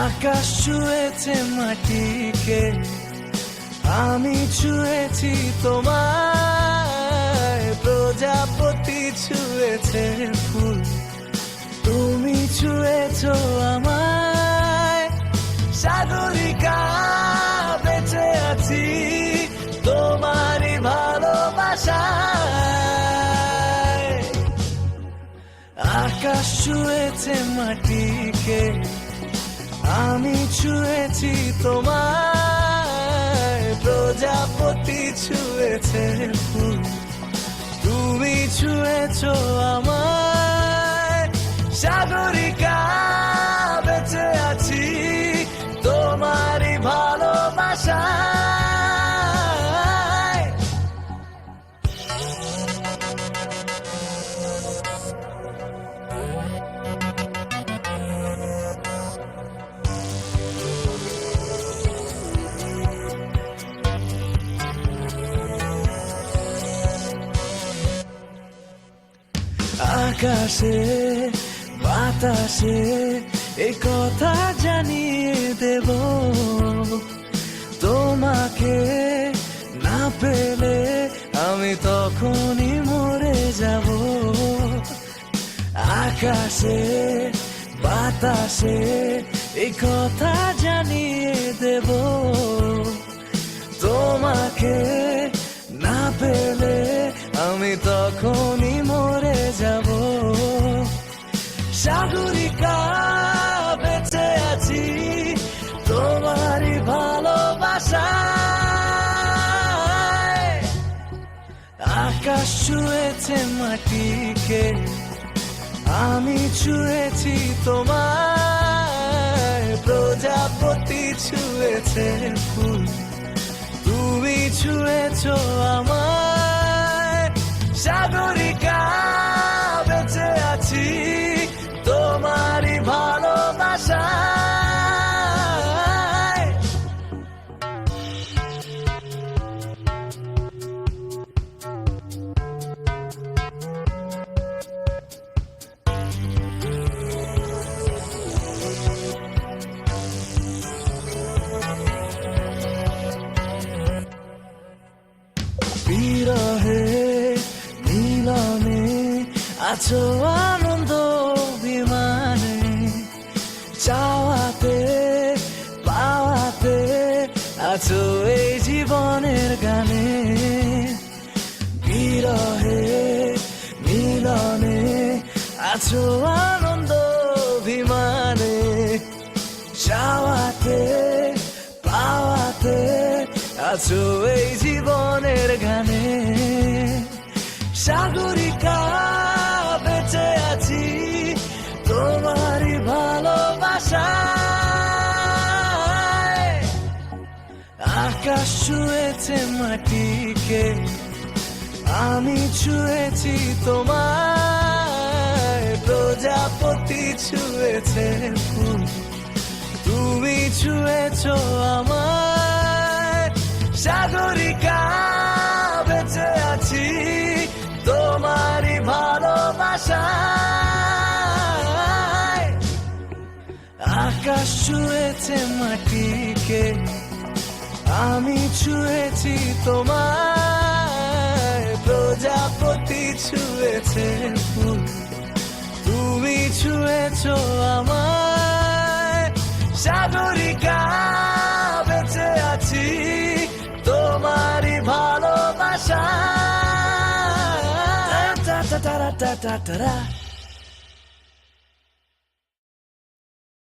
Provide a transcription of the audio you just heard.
আকাশ ছুঁয়েছে মাটিকে, আমি ছুঁয়েছি তোমায়। প্রজাপতি ছুঁয়েছে ফুল, তুমি ছুঁয়েছো আমায়। সাগরিকা বেঁচে আছি তোমারই ভালোবাসায়। আকাশ ছুঁয়েছে মাটিকে, আমি ছুঁয়েছি তোমায়। প্রজাপতি ছুঁয়েছে ফুল, তুমি ছুঁয়েছো আমায়। সাগরিকা বেঁচে আছি তোমারই ভালোবাসায়। আকাশে বাতাসে এই কথা জানিয়ে দেব, তোমাকে না পেলে আমি তখনই মরে যাব। আকাশে বাতাসে এই কথা জানিয়ে দেব, তোমাকে না পেলে আমি তখনই মরে যাব। সাগরিকা বেঁচে আছি তোমারই ভালোবাসায়। আকাশ ছুঁয়েছে মাটিকে, আমি ছুঁয়েছি তোমায়। প্রজাপতি ছুঁয়েছে ফুল, তুমি ছুঁয়েছো আমায়। সাগরিকা বেঁচে আছি তোমারই ভালোবাসায়। বিরহে মিলনে আছো আনন্দ অভিমানে, চাওয়াতে পাওয়াতে আছো এই জীবনের গানে। বিরহে মিলনে আছো আনন্দ অভিমানে, চাওয়াতে পাওয়াতে আছো এই জীবনের গানে। সাগরিকা বেঁচে আছি তোমারই ভালোবাসায়। আকাশ ছুঁয়েছে মাটিকে, আমি ছুঁয়েছি তোমায়। প্রজাপতি ছুঁয়েছে ফুল, তুমি ছুঁয়েছো আমায়। সাগরিকা বেঁচে আছি তোমারই ভালোবাসায়। আকাশ ছুঁয়েছে মাটিকে, আমি ছুঁয়েছি তোমায়। প্রজাপতি ছুঁয়েছে ফুল, তুমি ছুঁয়েছো আমায়। সাগরিকা বেঁচে আছি তোমারই ভালোবাসায়।